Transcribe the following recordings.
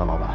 的，老板。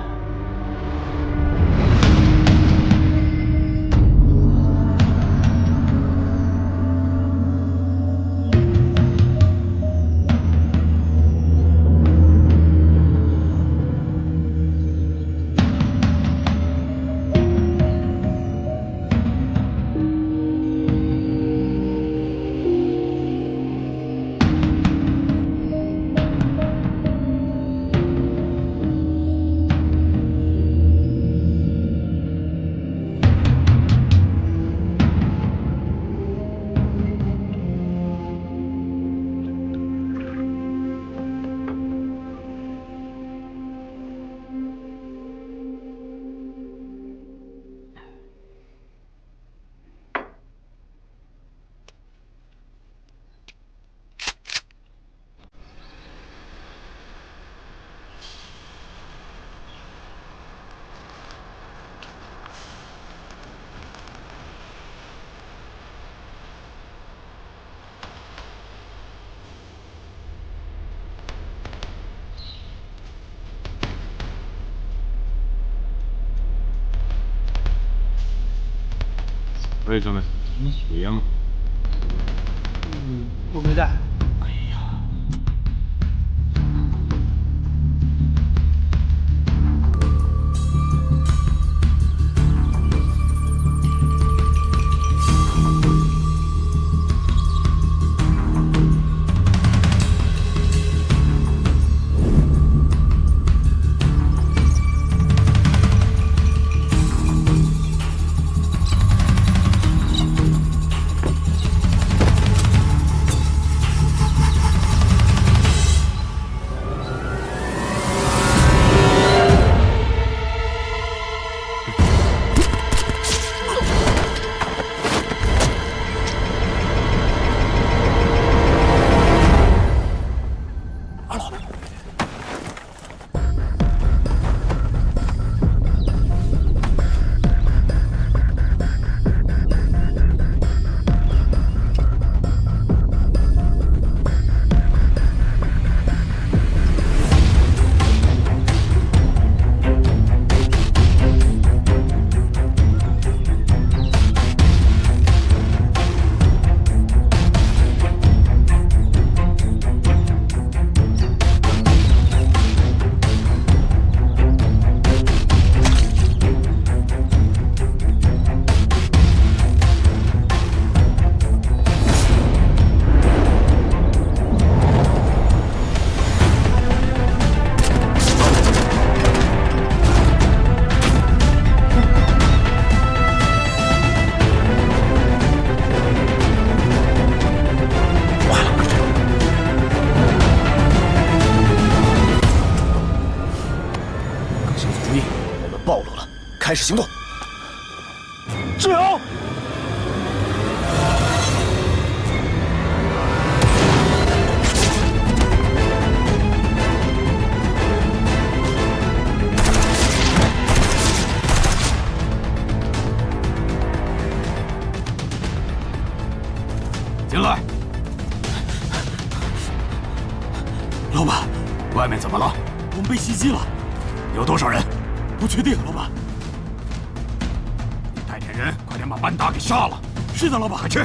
喂，兄弟，有烟吗？我没带。暴露了，开始行动！志勇，进来。老板，外面怎么了？我们被袭击了，有多少人？不确定，老板。你带点人，快点把班达给杀了。是的，老板，快去！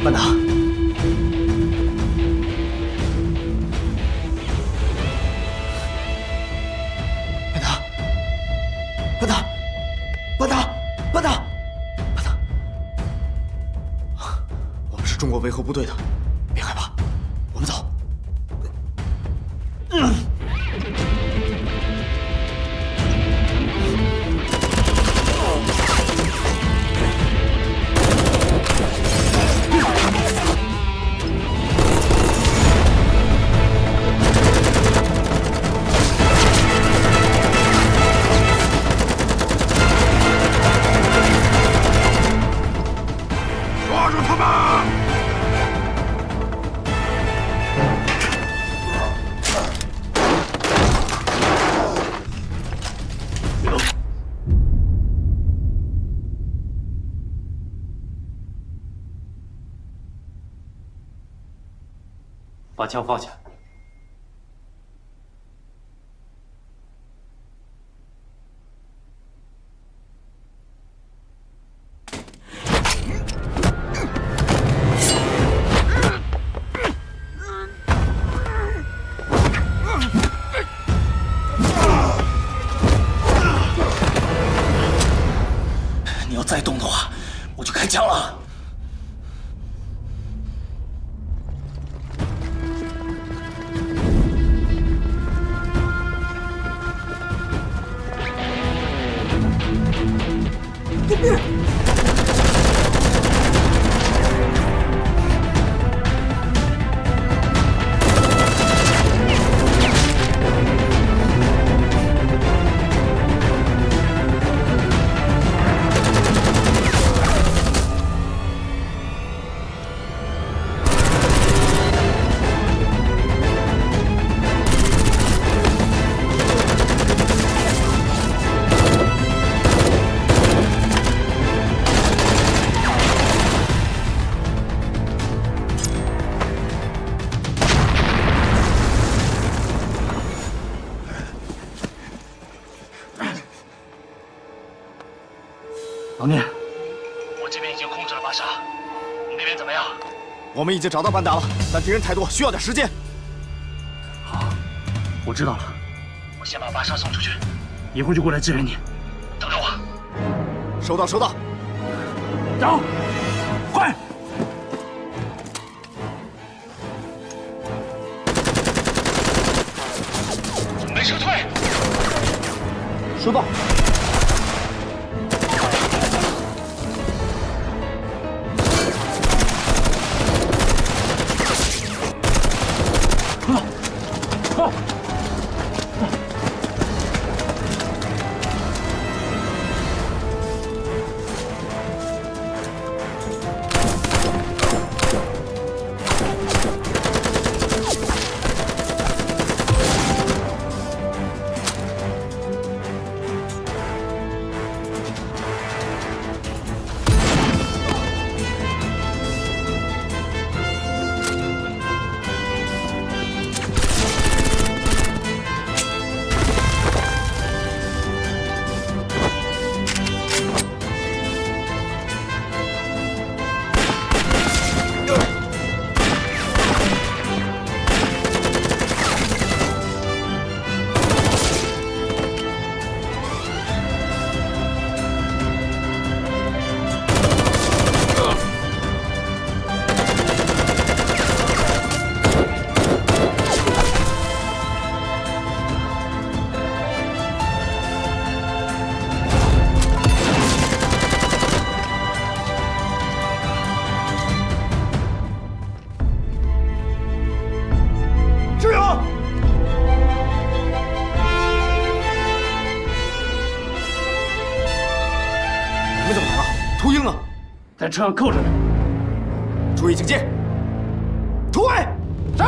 班达，班达，班达，班达，班达，班达，我们是中国维和部队的，别害怕，我们走。抓住他们！把枪放下。你要再动的话，我就开枪了。老聂，我这边已经控制了巴沙，你那边怎么样？我们已经找到班达了，但敌人太多，需要点时间。好，我知道了，我先把巴沙送出去，一会儿就过来支援你。等着我。收到，收到。走，快！准备撤退。收到。在车上扣着呢。注意警戒！突围！是。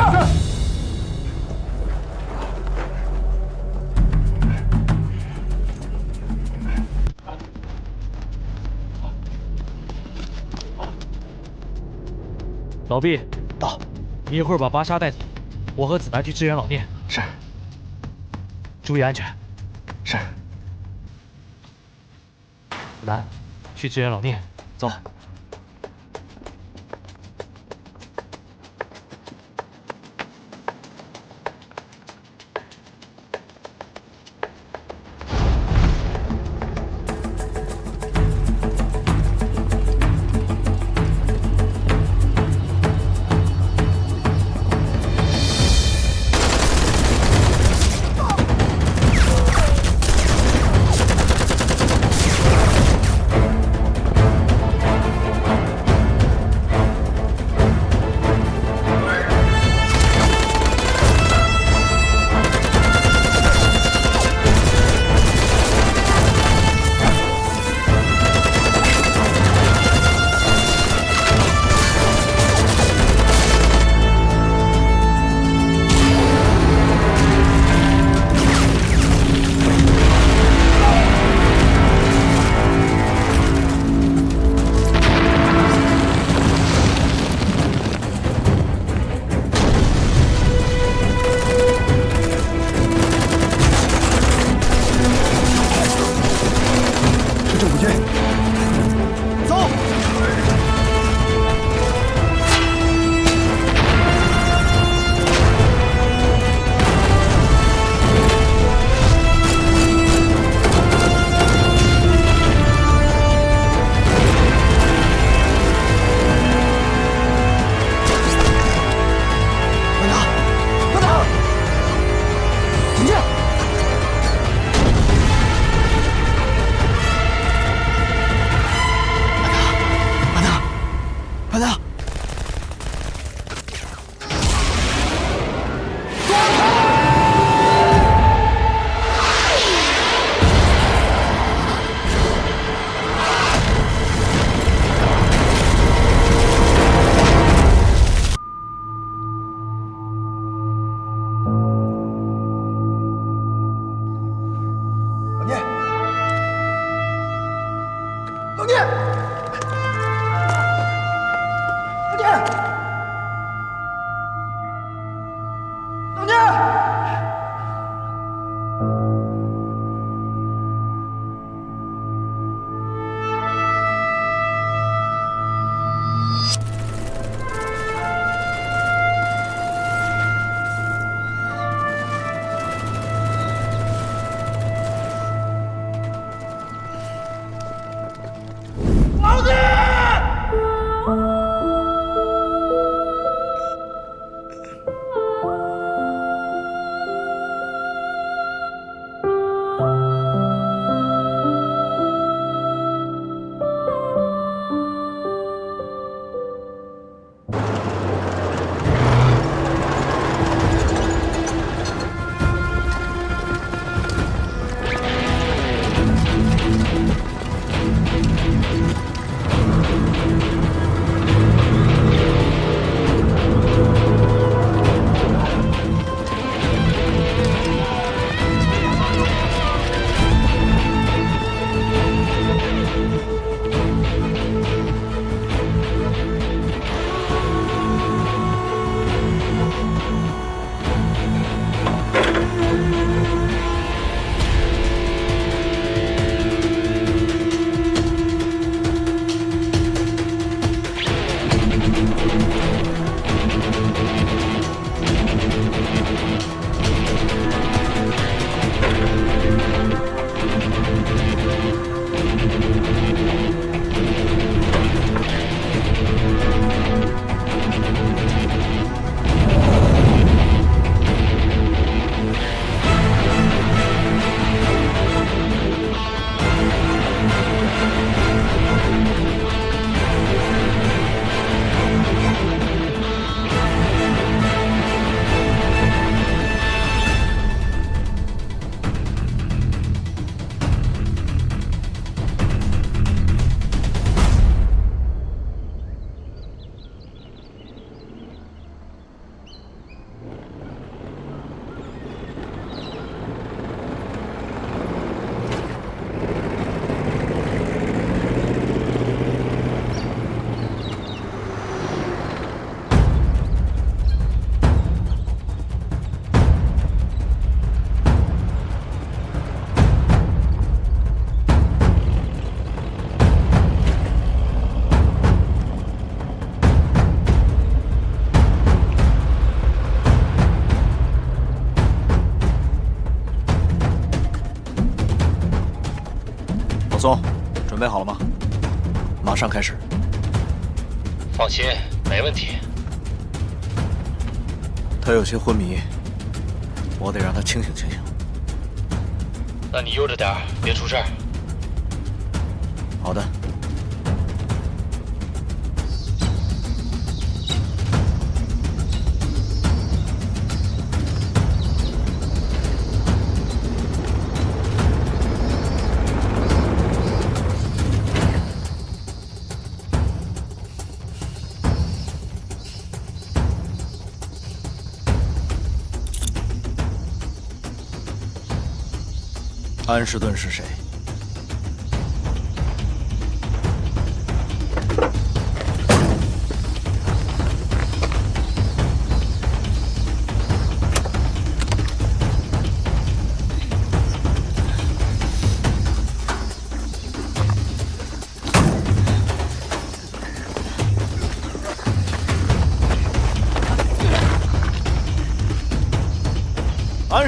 老毕，到。你一会儿把巴沙带走，我和子楠去支援老聂。是。注意安全。是。子楠，去支援老聂。走。出去，走！老宋，准备好了吗？马上开始。放心，没问题。他有些昏迷，我得让他清醒清醒。那你悠着点，别出事儿。好的。安士顿是谁？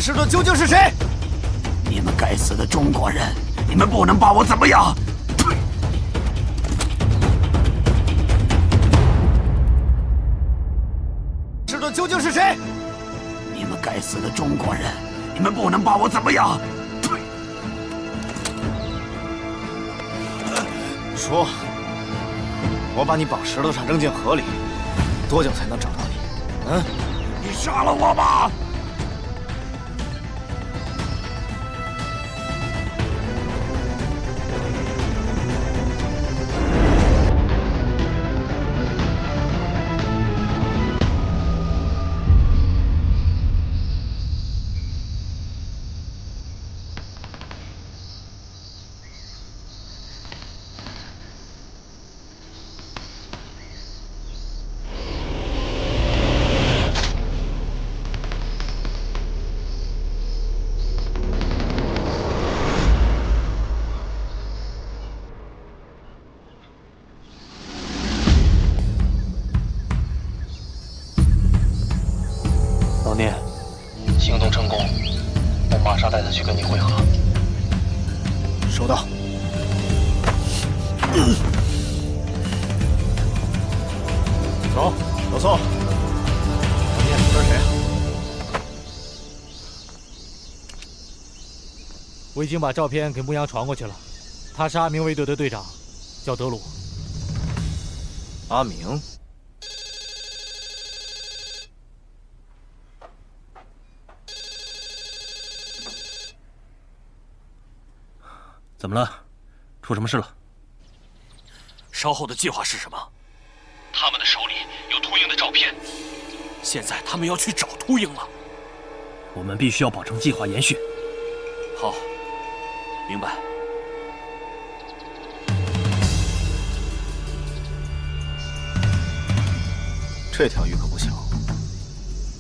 犯事的究竟是谁？你们该死的中国人！你们不能把我怎么样！是的究竟是谁？你们该死的中国人！你们不能把我怎么样！说，我把你绑石头上扔进河里，多久才能找到你？嗯？你杀了我吧！老聂，行动成功，我马上带他去跟你会合。收到。走，老宋，你这是谁啊？我已经把照片给牧羊传过去了，他是阿明卫队的队长，叫德鲁。阿明。怎么了？出什么事了？稍后的计划是什么？他们的手里有秃鹰的照片，现在他们要去找秃鹰了。我们必须要保证计划延续。好，明白。这条鱼可不小。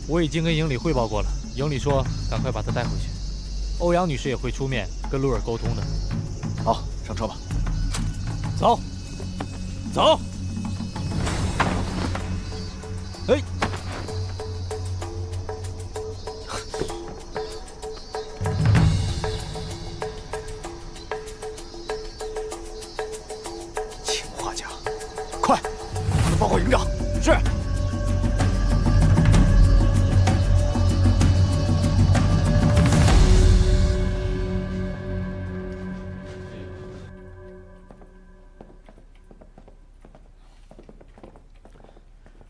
我已经跟营里汇报过了，营里说赶快把他带回去。欧阳女士也会出面跟鲁尔沟通的。好，上车吧。走，走。哎，氰化钾，快，报告营长。是。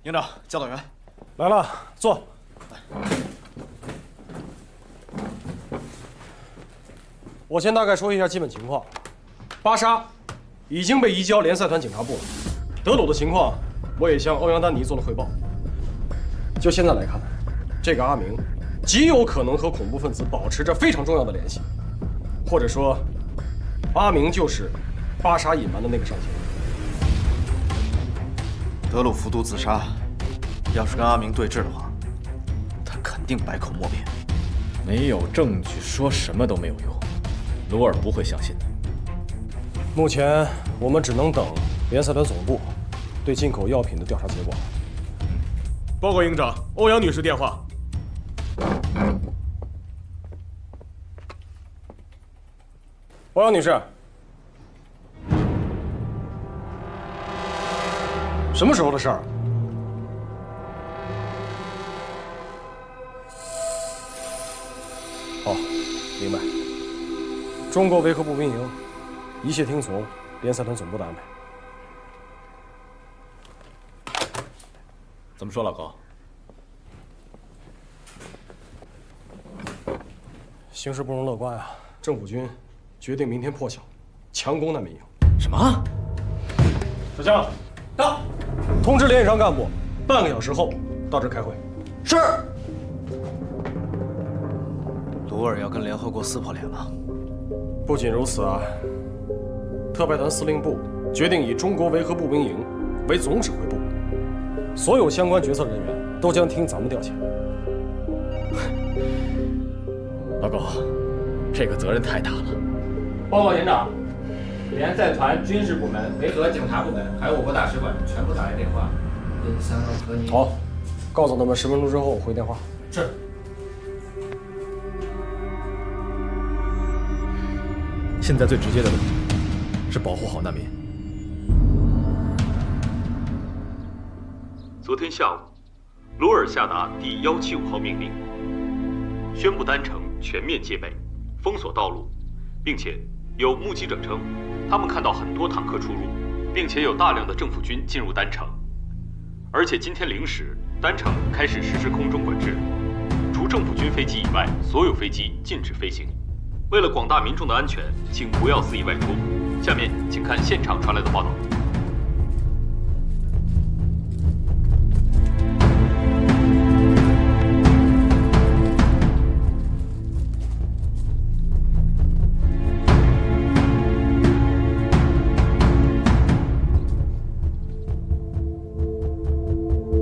营长，教导员，来了，坐。我先大概说一下基本情况。巴沙已经被移交联赛团警察部了。德鲁的情况，我也向欧阳丹尼做了汇报。就现在来看，这个阿明极有可能和恐怖分子保持着非常重要的联系，或者说，阿明就是巴沙隐瞒的那个上线。德鲁服毒自杀，要是跟阿明对峙的话，他肯定百口莫辩。没有证据，说什么都没有用，鲁尔不会相信的。目前我们只能等联赛团总部对进口药品的调查结果。报告营长，欧阳女士电话。欧阳女士，什么时候的事儿？好，明白。中国维和步兵营一切听从联赛团总部的安排。怎么说，老高？形势不容乐观啊！政府军决定明天破晓，强攻难民营。什么？小将，到！通知连以上干部，半个小时后到这开会。是。鲁尔要跟联合国撕破脸了。不仅如此啊，特派团司令部决定以中国维和步兵营为总指挥部，所有相关决策人员都将听咱们调遣。老高，这个责任太大了。报告营长，联赛团军事部门、维和警察部门，还有我国大使馆全部打来电话，问三高和你。好，告诉他们10分钟之后回电话。是。现在最直接的问题是保护好难民。昨天下午，鲁尔下达第175号命令，宣布丹城全面戒备，封锁道路，并且有目击者称，他们看到很多坦克出入，并且有大量的政府军进入丹城。而且今天0时，丹城开始实施空中管制，除政府军飞机以外，所有飞机禁止飞行。为了广大民众的安全，请不要肆意外出。下面请看现场传来的报道。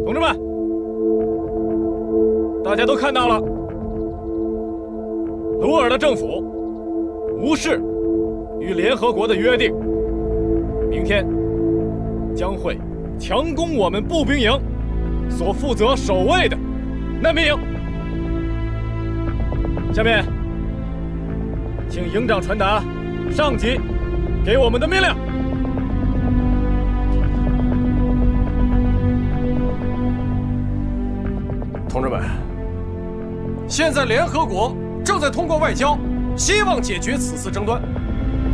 同志们，大家都看到了，鲁尔的政府无视与联合国的约定，明天将会强攻我们步兵营所负责守卫的难民营。下面，请营长传达上级给我们的命令。同志们，现在联合国正在通过外交，希望解决此次争端。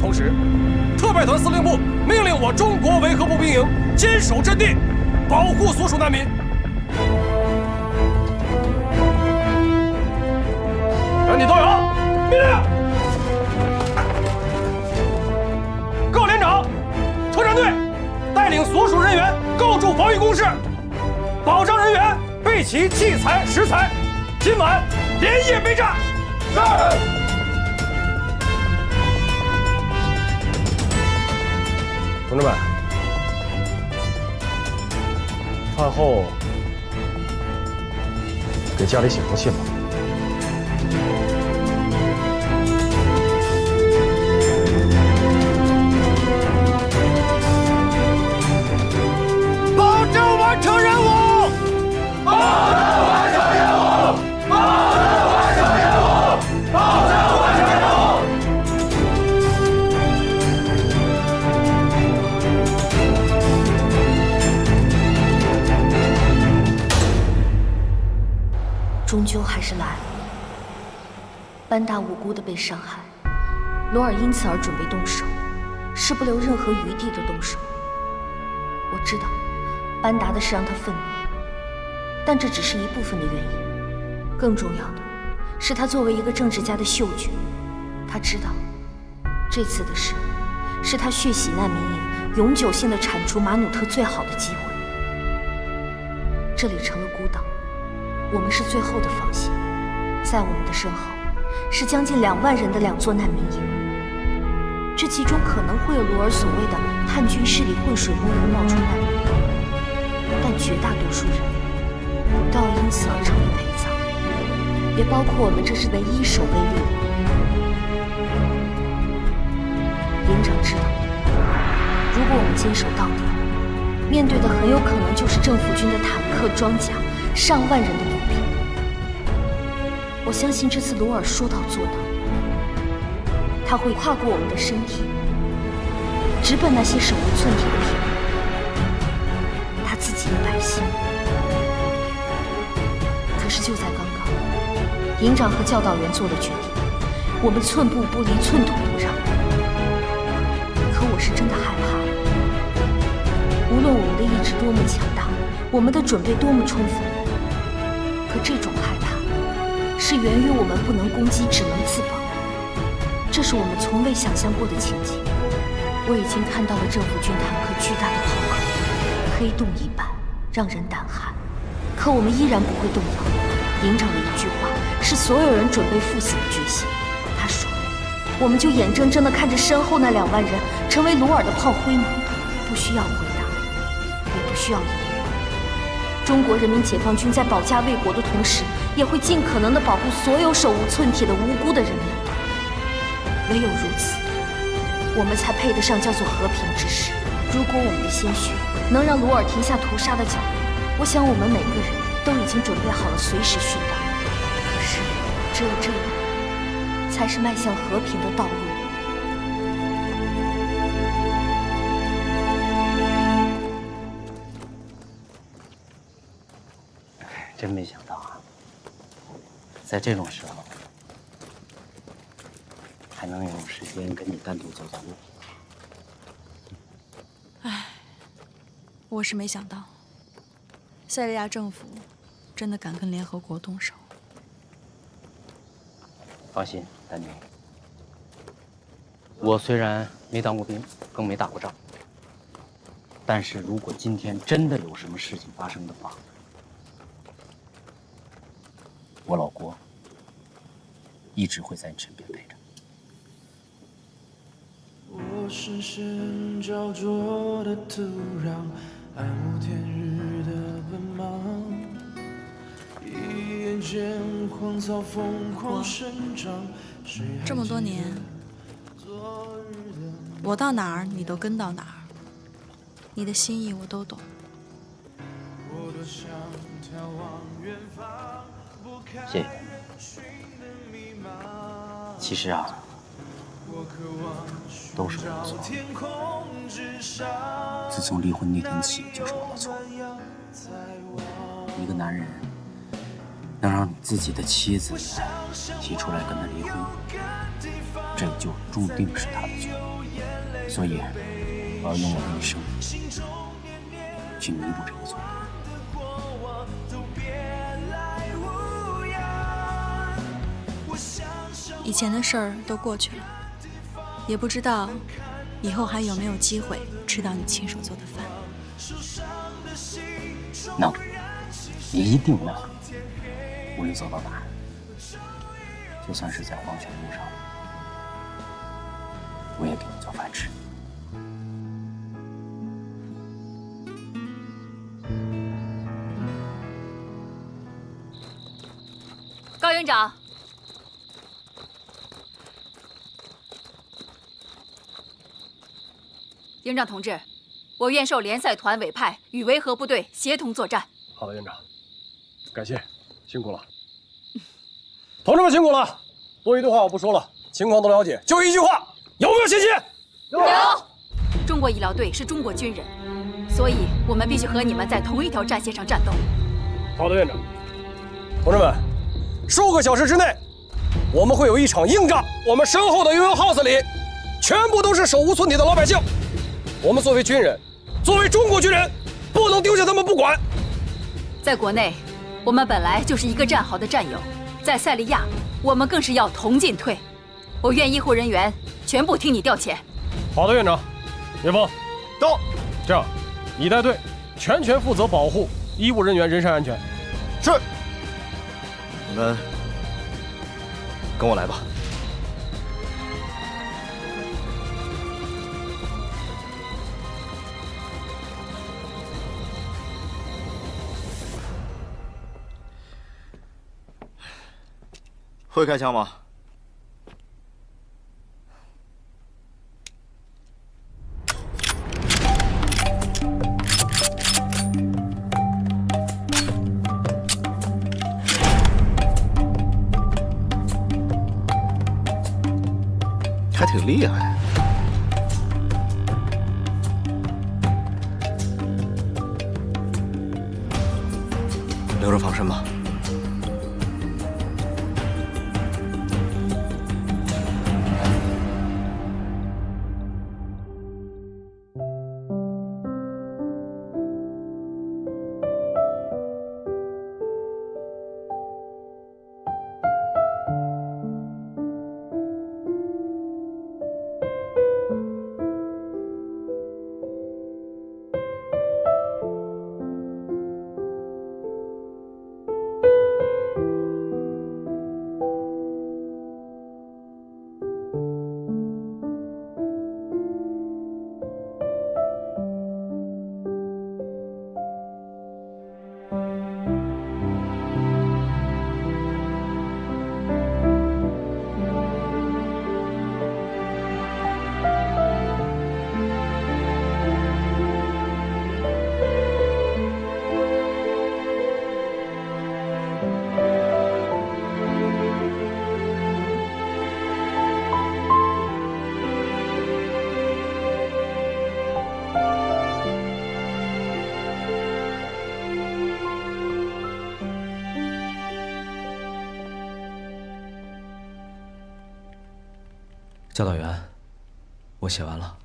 同时，特派团司令部命令我中国维和步兵营坚守阵地，保护所属难民。全体都有命令！各连长、特战队带领所属人员构筑防御工事，保障人员备齐器材食材，今晚连夜备战。是。同志们，饭后给家里写封信吧。保证完成任务！保证完成任务！保证完成任务！保证完成任务！终究还是来了。班达无辜的被伤害，罗尔因此而准备动手，是不留任何余地的动手。我知道，班达的事让他愤怒，但这只是一部分的原因。更重要的是，他作为一个政治家的嗅觉，他知道这次的事是他血洗难民营、永久性的铲除马努特最好的机会。这里成了孤岛，我们是最后的防线，在我们的身后是将近2万人的2座难民营。这其中可能会有鲁尔所谓的叛军势力浑水摸鱼冒充难民，但绝大多数人都要因此而成为陪葬，也包括我们这是唯一守卫力量。营长知道，如果我们坚守到底，面对的很有可能就是政府军的坦克、装甲、上万人的步兵。我相信这次鲁尔说到做到，他会跨过我们的身体，直奔那些手无寸铁的平民，他自己的百姓。可是就在刚刚，营长和教导员做了决定，我们寸步不离，寸土不让。可我是真的害怕了。无论我们的意志多么强大，我们的准备多么充分，可这种害怕是源于我们不能攻击，只能自保。这是我们从未想象过的情景。我已经看到了政府军坦克巨大的炮口，黑洞一般，让人胆寒。可我们依然不会动摇。营长的一句话是所有人准备赴死的决心。他说：“我们就眼睁睁地看着身后那2万人成为鲁尔的炮灰吗？”不需要回答，也不需要疑问。中国人民解放军在保家卫国的同时，也会尽可能地保护所有手无寸铁的无辜的人民。唯有如此，我们才配得上叫做和平之时。如果我们的鲜血能让鲁尔停下屠杀的脚步，我想我们每个人都已经准备好了随时殉道。可是，只有这样，才是迈向和平的道路。真没想到啊，在这种时候还能有时间跟你单独走走路。唉，我是没想到，塞利亚政府真的敢跟联合国动手。放心，丹妮，我虽然没当过兵，更没打过仗，但是如果今天真的有什么事情发生的话，我老郭一直会在你身边陪着。我深深焦灼的土壤，暗无天日的奔忙，一眼间荒草疯狂生长。这么多年，我到哪儿你都跟到哪儿，你的心意我都懂。谢谢。其实啊，都是我的错。自从离婚那天起，就是我的错。一个男人能让你自己的妻子提出来跟他离婚，这就注定是他的错。所以，我要用我的一生去弥补这个错。以前的事儿都过去了，也不知道以后还有没有机会吃到你亲手做的饭。能，你一定能。无论走到哪儿，就算是在黄泉路上，我也给你做饭吃。高营长。营长同志，我愿受联赛团委派与维和部队协同作战。好的，营长，感谢，辛苦了。同志们辛苦了，多余的话我不说了，情况都了解，就一句话，有没有信心？有。中国医疗队是中国军人，所以我们必须和你们在同一条战线上战斗。好的，院长。同志们，数个小时之内，我们会有一场硬仗。我们身后的悠悠 house 里，全部都是手无寸铁的老百姓。我们作为军人，作为中国军人，不能丢下他们不管。在国内，我们本来就是一个战壕的战友，在塞利亚，我们更是要同进退。我愿医护人员全部听你调遣。好的，院长。叶峰，到。这样，你带队，全权负责保护医务人员人身安全。是。你们跟我来吧。会开枪吗？还挺厉害。留着防身吧。教导员，我写完了。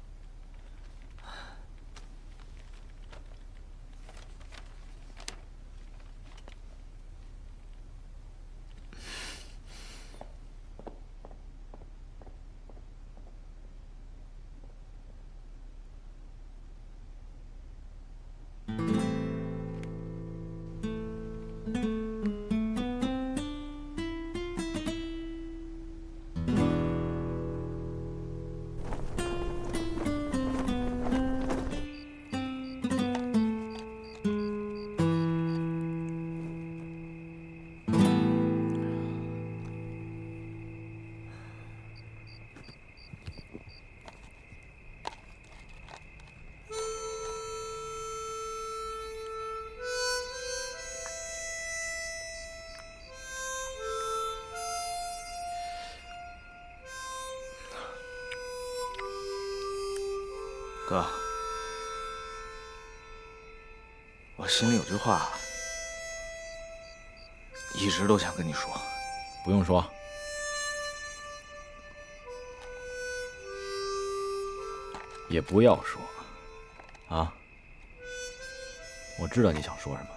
哥，我心里有句话，一直都想跟你说。不用说。也不要说。啊？我知道你想说什么。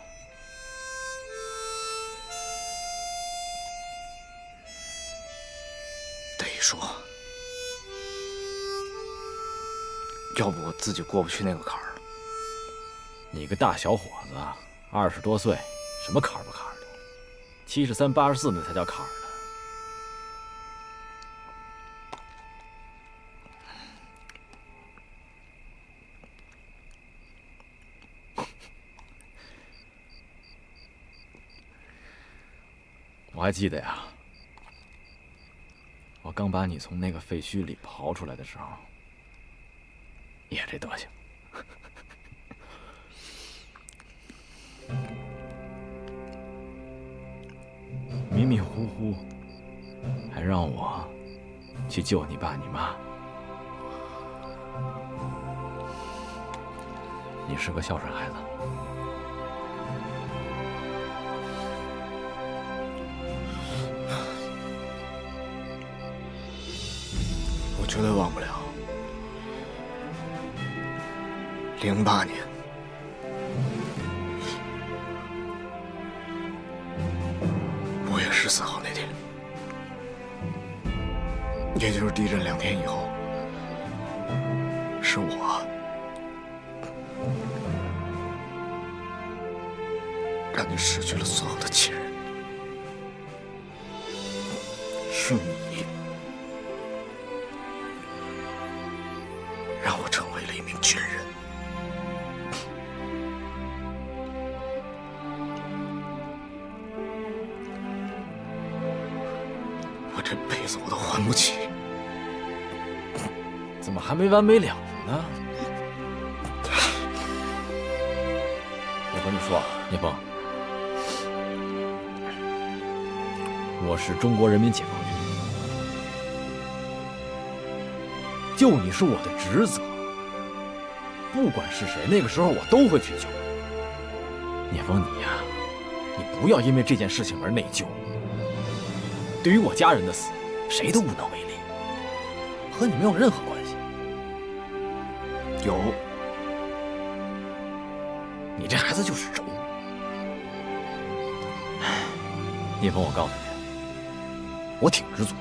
得说。要不我自己过不去那个坎儿。你个大小伙子，20多岁，什么坎儿不坎儿的？73、84那才叫坎儿呢。我还记得呀，我刚把你从那个废墟里刨出来的时候。也这德行，迷迷糊糊，还让我去救你爸你妈。你是个孝顺孩子。我绝对忘不了。08年，5月14号那天，也就是地震2天以后，是我让你失去了所有的亲人，是你让我成为了一名军人。这辈子我都还不起，怎么还没完没了呢？我跟你说，聂风，我是中国人民解放军，救你是我的职责，不管是谁，那个时候我都会去救。聂风，你呀，你不要因为这件事情而内疚。对于我家人的死，谁都无能为力，和你没有任何关系。有，你这孩子就是轴。聂风，我告诉你，我挺知足的。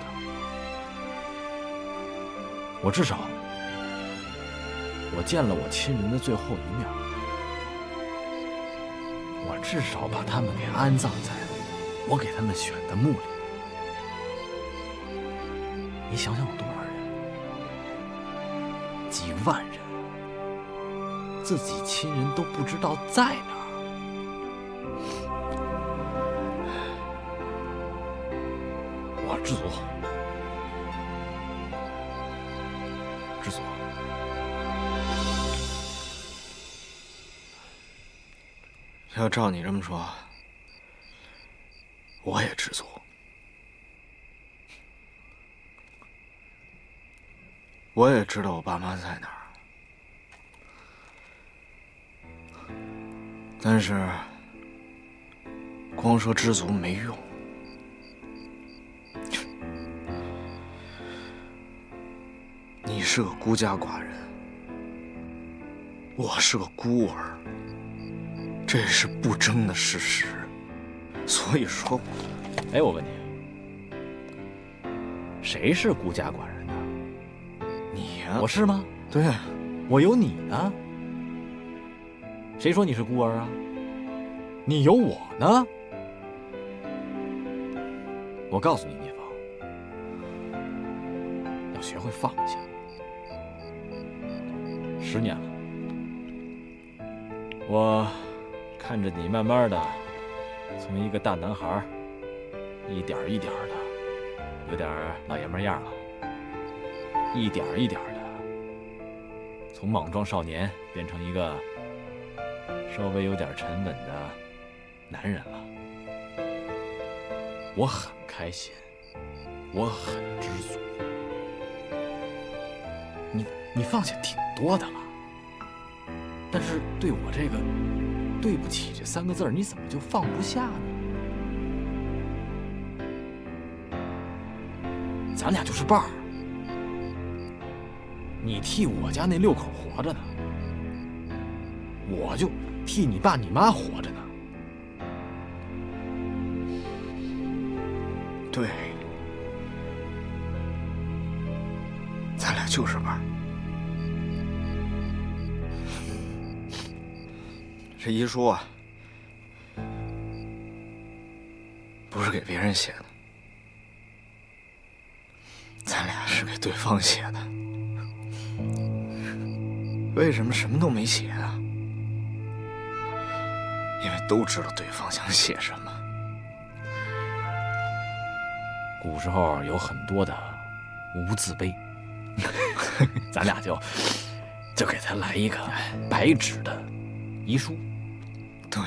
我至少，我见了我亲人的最后一面，我至少把他们给安葬在我给他们选的墓里。你想想有多少人？几万人，自己亲人都不知道在哪儿。我知足，知足。要照你这么说，我也知足。我也知道我爸妈在哪儿，但是光说知足没用。你是个孤家寡人，我是个孤儿，这是不争的事实。所以说，哎，我问你，谁是孤家寡人呢？你呀，我是吗？对，我有你呢。谁说你是孤儿啊？你有我呢。我告诉你，聂风，要学会放下。10年了，我看着你慢慢的从一个大男孩，一点一点的，有点老爷们样了，一点一点的，从莽撞少年变成一个稍微有点沉稳的男人了。我很开心，我很知足。你放下挺多的了，但是对我这个对不起这3个字，你怎么就放不下呢？咱俩就是伴儿，你替我家那6口活着呢，我就替你爸你妈活着呢。对，咱俩就是伴儿。这遗书啊，不是给别人写的，咱俩是给对方写的。为什么什么都没写啊？因为都知道对方想写什么。古时候有很多的无字碑，咱俩就给他来一个白纸的遗书。对，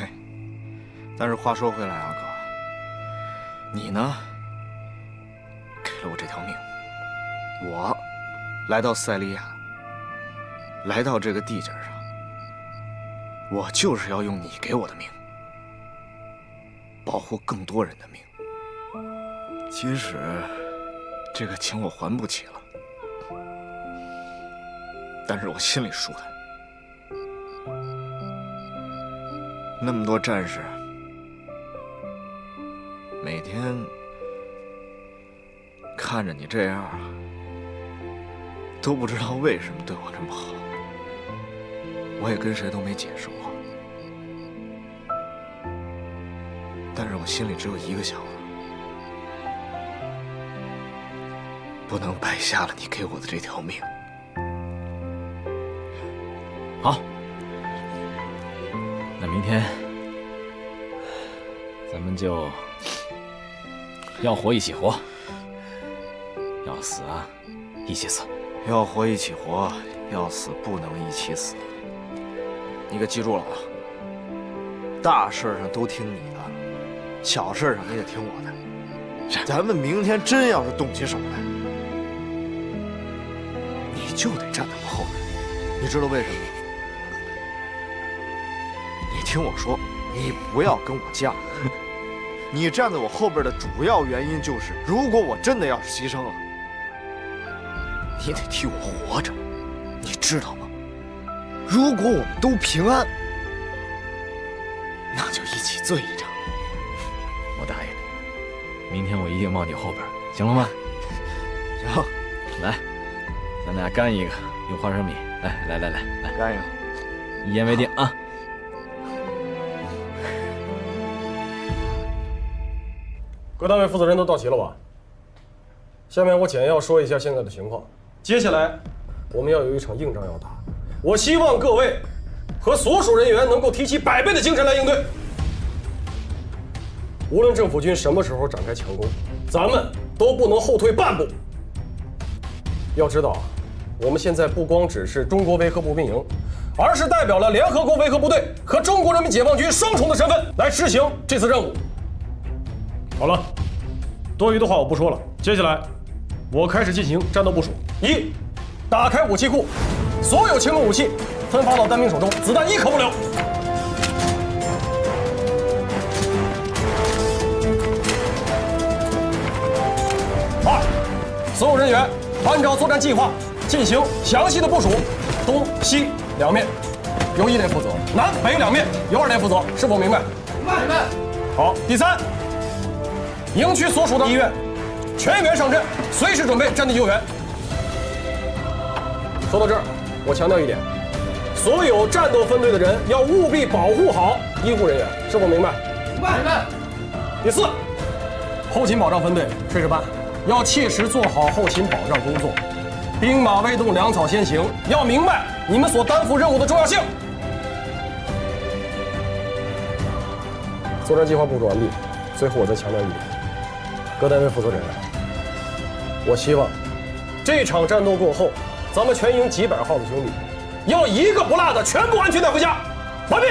但是话说回来啊，哥，你呢，给了我这条命，我来到塞利亚，来到这个地界上，我就是要用你给我的命，保护更多人的命。即使这个情我还不起了，但是我心里舒坦。那么多战士，每天看着你这样，都不知道为什么对我这么好。我也跟谁都没解释过，但是我心里只有一个想法：不能白瞎了你给我的这条命。好，那明天咱们就要活一起活，要死啊一起死，要活一起活，要死不能一起死。你可记住了啊！大事上都听你的，小事上你得听我的。咱们明天真要是动起手来，你就得站在我后边。你知道为什么吗？你听我说，你不要跟我犟。你站在我后边的主要原因就是，如果我真的要是牺牲了，你得替我活着，你知道吗？如果我们都平安，那就一起醉一场。我答应你，明天我一定往你后边，行了吗？行，来，咱俩干一个，用花生米，来，干一个，一言为定啊！各单位负责人都到齐了吧？下面我简要说一下现在的情况。接下来我们要有一场硬仗要打，我希望各位和所属人员能够提起100倍的精神来应对。无论政府军什么时候展开强攻，咱们都不能后退半步。要知道，我们现在不光只是中国维和步兵营，而是代表了联合国维和部队和中国人民解放军双重的身份来执行这次任务。好了，多余的话我不说了，接下来我开始进行战斗部署。1，打开武器库，所有轻重武器分发到单兵手中，子弹1颗不留。2，所有人员按照作战计划进行详细的部署，东西两面由1连负责，南北两面由2连负责，是否明白？明白。好，第3，营区所属的医院全员上阵，随时准备战地救援。说到这儿，我强调一点，所有战斗分队的人要务必保护好医护人员，是否明白？明白。第4，后勤保障分队炊事班要切实做好后勤保障工作，兵马未动，粮草先行，要明白你们所担负任务的重要性。作战计划部署完毕，最后我再强调一点，各单位负责人，我希望这场战斗过后，咱们全营几百号的兄弟，要一个不落的全部安全带回家。完毕。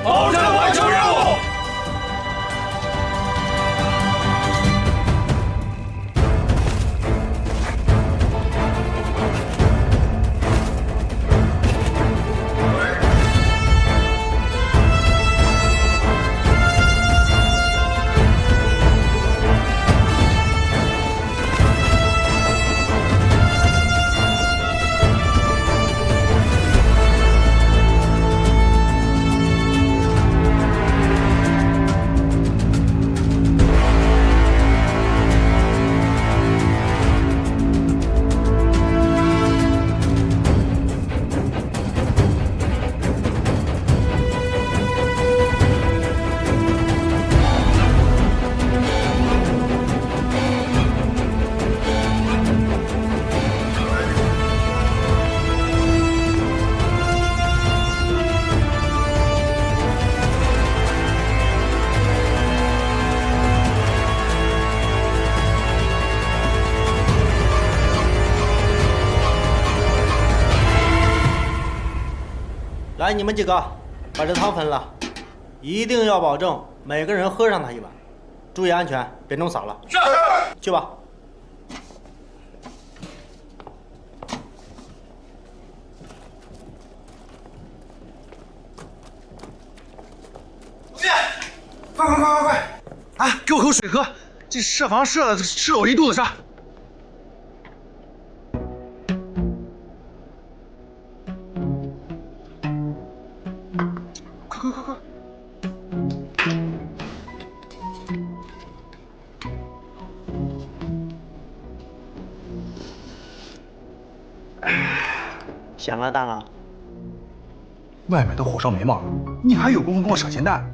保证完成任务。来，你们几个把这汤分了，一定要保证每个人喝上它一碗，注意安全，别弄洒了。是。去吧。快！啊，给我口水喝！这设防设我一肚子沙。快！想了，大佬。外面都火烧眉毛了，你还有功夫跟我扯闲淡？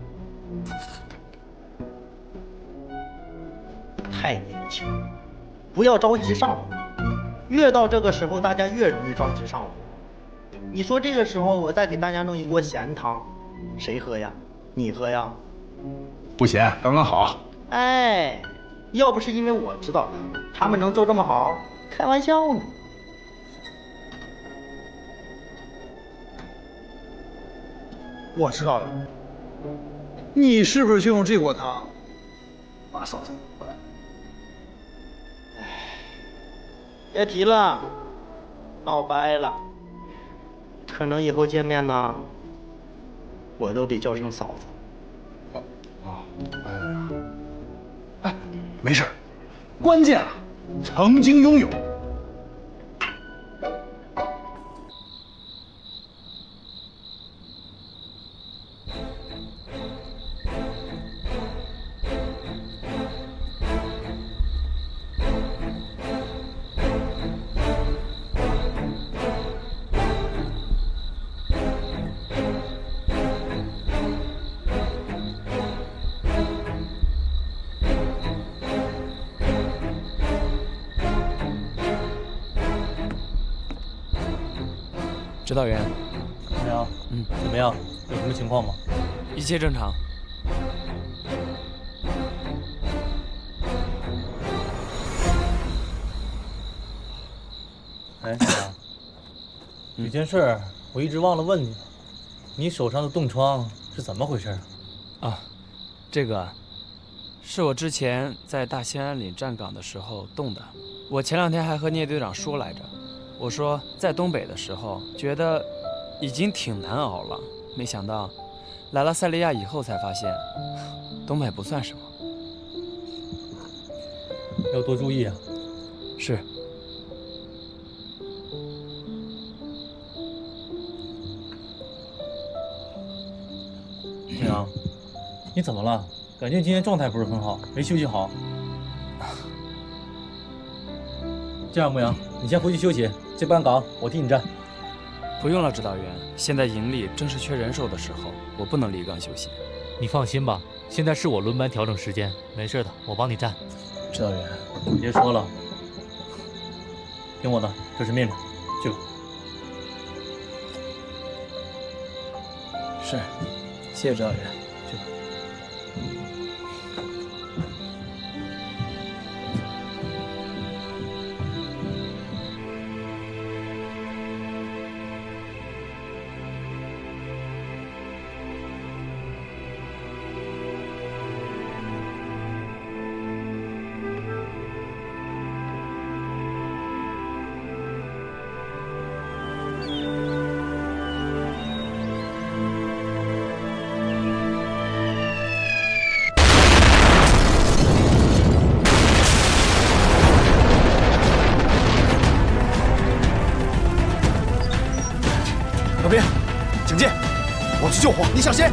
太年轻，不要着急上火。越到这个时候，大家越容易着急上火。你说这个时候我再给大家弄一锅咸汤，谁喝呀？你喝呀？不咸，刚刚好。哎，要不是因为我知道他们能做这么好，开玩笑呢。我知道了，你是不是就用这锅汤把嫂子过来？别提了，闹掰了。可能以后见面呢，我都得叫声嫂子。哎，没事，关键啊，曾经拥有。指导员，怎么样？怎么样？有什么情况吗？一切正常。哎，小杨，有件事我一直忘了问你了，你手上的冻疮是怎么回事啊？这个是我之前在大兴安岭站岗的时候冻的。我前2天还和聂队长说来着。我说在东北的时候觉得已经挺难熬了，没想到来了塞利亚以后才发现东北不算什么。要多注意啊。是。牧阳，你怎么了？感觉今天状态不是很好，没休息好。这样，牧阳，你先回去休息，这班岗我替你站。不用了，指导员。现在营里正是缺人手的时候，我不能离岗休息。你放心吧，现在是我轮班调整时间，没事的，我帮你站。指导员，别说了，听我的，这是命令，去吧。是，谢谢指导员。去吧。小兵，警戒！我去救火，你小心！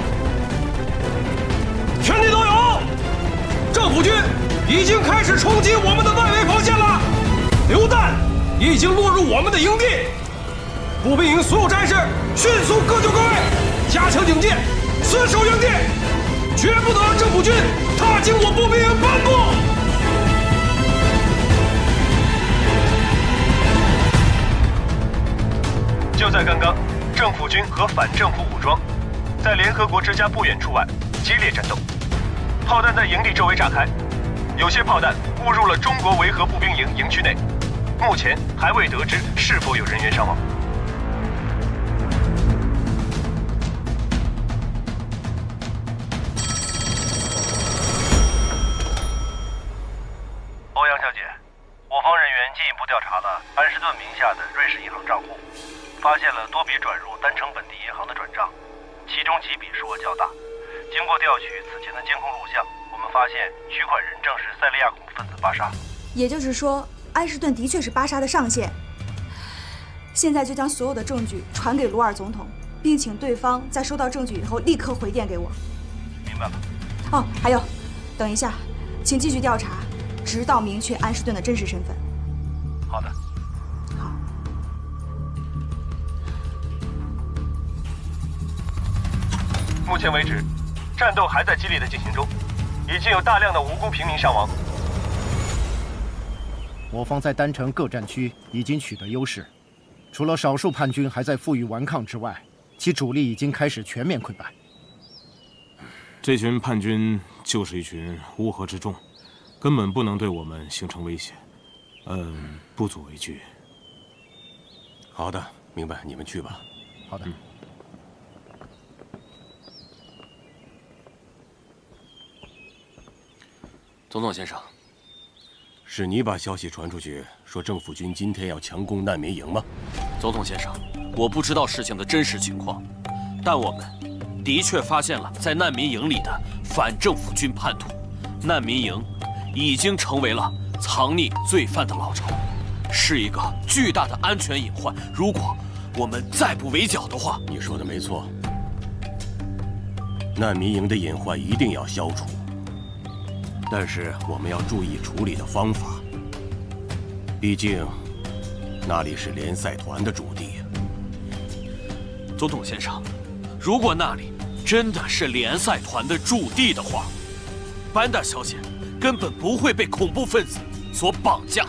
全体都有！政府军已经开始冲击我们的外围防线了，榴弹已经落入我们的营地。步兵营所有战士迅速各就各位，加强警戒，死守营地，绝不能让政府军踏进我步兵营半步。就在刚刚，政府军和反政府武装在联合国之家不远处外激烈战斗，炮弹在营地周围炸开，有些炮弹误入了中国维和步兵营营区内，目前还未得知是否有人员伤亡。欧阳小姐，我方人员进一步调查了安士顿名下的瑞士银行账户，发现了多笔转入单城本地银行的转账，其中几笔数额较大。经过调取此前的监控录像，我们发现取款人正是塞利亚恐怖分子巴沙。也就是说，安士顿的确是巴沙的上线。现在就将所有的证据传给鲁尔总统，并请对方在收到证据以后立刻回电给我。明白了。哦，还有，等一下，请继续调查，直到明确安士顿的真实身份。好的。目前为止，战斗还在激烈的进行中，已经有大量的无辜平民伤亡。我方在单城各战区已经取得优势，除了少数叛军还在负隅顽抗之外，其主力已经开始全面溃败。这群叛军就是一群乌合之众，根本不能对我们形成威胁，不足为惧。好的，明白，你们去吧。好的。总统先生，是你把消息传出去，说政府军今天要强攻难民营吗？总统先生，我不知道事情的真实情况，但我们的确发现了在难民营里的反政府军叛徒。难民营已经成为了藏匿罪犯的老巢，是一个巨大的安全隐患。如果我们再不围剿的话，你说的没错，难民营的隐患一定要消除。但是我们要注意处理的方法，毕竟那里是联赛团的驻地。总统先生，如果那里真的是联赛团的驻地的话，班达小姐根本不会被恐怖分子所绑架。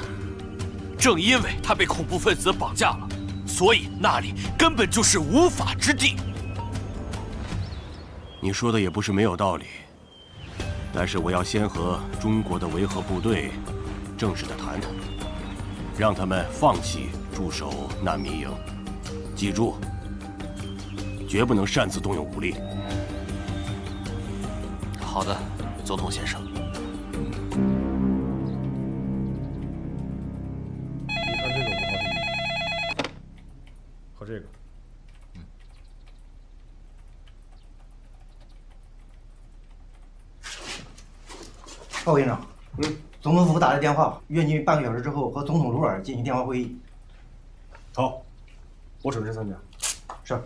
正因为她被恐怖分子绑架了，所以那里根本就是无法之地。你说的也不是没有道理。但是我要先和中国的维和部队正式的谈谈，让他们放弃驻守难民营。记住，绝不能擅自动用武力。好的，总统先生。你看这个5号地狱和这个。鲍营长，总统府打来电话，约你半个小时之后和总统鲁尔进行电话会议。好，我准时参加。是。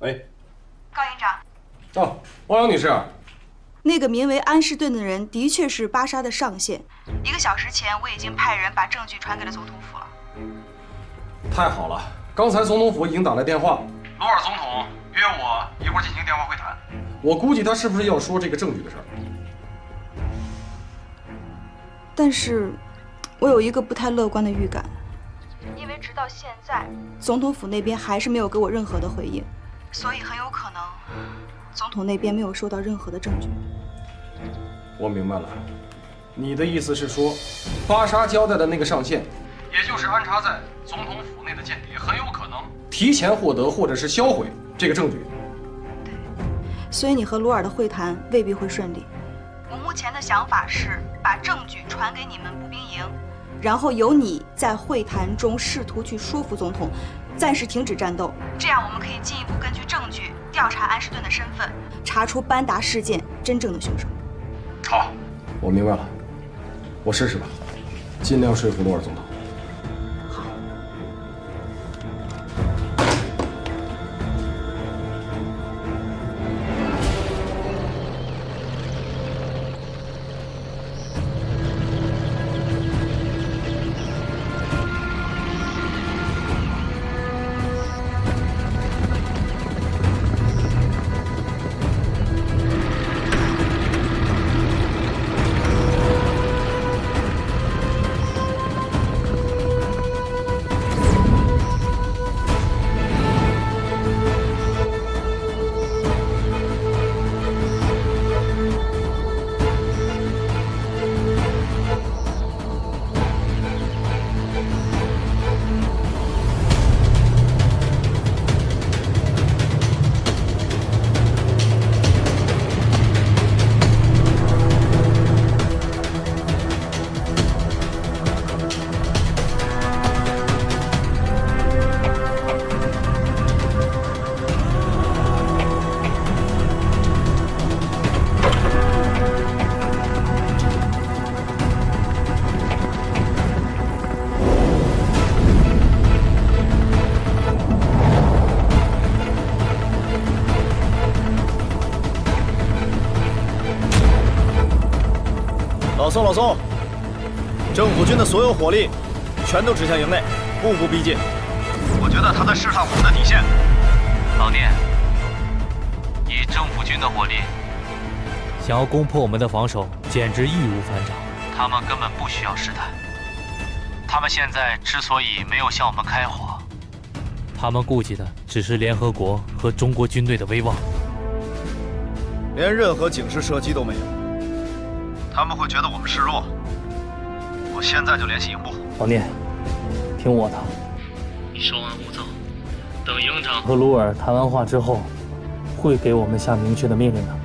喂，高营长。哦，欧阳女士。那个名为安士顿的人的确是巴沙的上线。1个小时前，我已经派人把证据传给了总统府了。太好了，刚才总统府已经打来电话，鲁尔总统约我一会儿进行电话会谈。我估计他是不是要说这个证据的事儿？但是，我有一个不太乐观的预感，因为直到现在，总统府那边还是没有给我任何的回应，所以很有可能，总统那边没有收到任何的证据。我明白了，你的意思是说，巴沙交代的那个上线，也就是安插在总统府内的间谍，很有可能提前获得或者是销毁这个证据。对，所以你和鲁尔的会谈未必会顺利。我目前的想法是把证据传给你们步兵营，然后由你在会谈中试图去说服总统，暂时停止战斗。这样我们可以进一步根据证据调查安士顿的身份，查出班达事件真正的凶手。好，我明白了，我试试吧，尽量说服鲁尔总统。老宋，政府军的所有火力全都指向营内，步步逼近。我觉得他在试探我们的底线。老聂，以政府军的火力，想要攻破我们的防守，简直易如反掌。他们根本不需要试探。他们现在之所以没有向我们开火，他们顾忌的只是联合国和中国军队的威望，连任何警示射击都没有。他们会觉得我们示弱。我现在就联系营部。老聂，听我的，你稍安勿躁，等营长和鲁尔谈完话之后，会给我们下明确的命令的。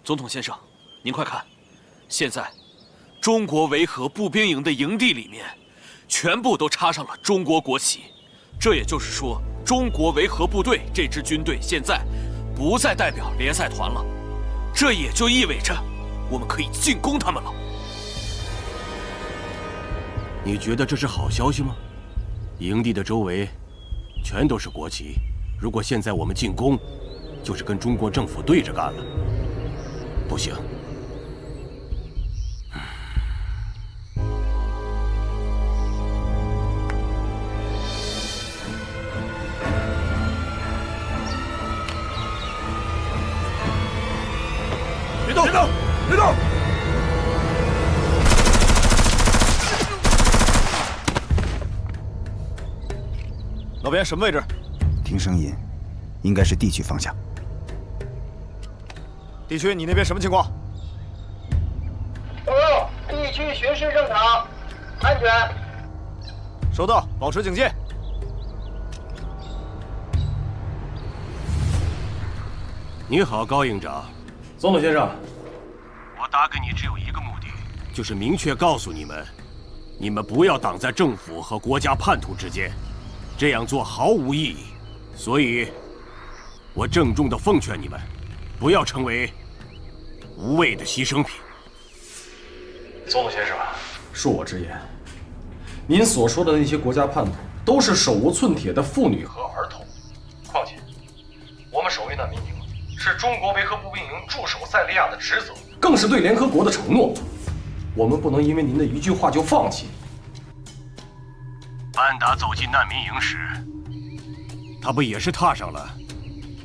总统先生，您快看，现在中国维和步兵营的营地里面，全部都插上了中国国旗。这也就是说，中国维和部队这支军队现在不再代表联赛团了，这也就意味着我们可以进攻他们了。你觉得这是好消息吗？营地的周围全都是国旗，如果现在我们进攻，就是跟中国政府对着干了。不行。别动！别动！别动！老边什么位置？听声音，应该是地区方向。地区，你那边什么情况？报告，地区巡视正常，安全。收到，保持警戒。你好，高营长。总统先生，我打给你只有一个目的，就是明确告诉你们，你们不要挡在政府和国家叛徒之间，这样做毫无意义。所以，我郑重地奉劝你们，不要成为无谓的牺牲品。总统先生，恕我直言，您所说的那些国家叛徒都是手无寸铁的妇女和儿童。况且，我们守卫难民营是中国维和步兵营驻守塞利亚的职责，更是对联合国的承诺。我们不能因为您的一句话就放弃。班达走进难民营时，他不也是踏上了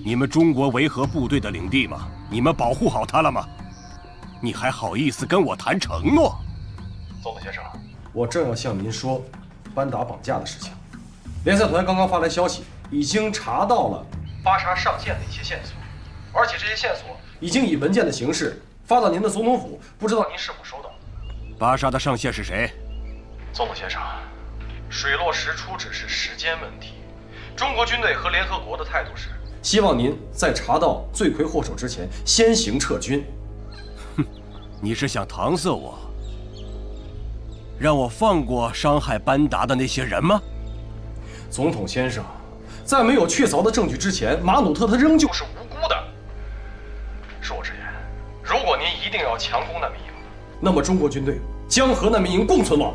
你们中国维和部队的领地吗？你们保护好他了吗？你还好意思跟我谈承诺？总统先生，我正要向您说班达绑架的事情。联赛团刚刚发来消息，已经查到了巴沙上线的一些线索，而且这些线索已经以文件的形式发到您的总统府，不知道您是否收到？巴沙的上线是谁？总统先生，水落石出只是时间问题。中国军队和联合国的态度是，希望您在查到罪魁祸首之前先行撤军。哼，你是想搪塞我，让我放过伤害班达的那些人吗？总统先生，在没有确凿的证据之前，马努特他仍旧是无辜的。恕我直言，如果您一定要强攻难民营，那么中国军队将和难民营共存亡。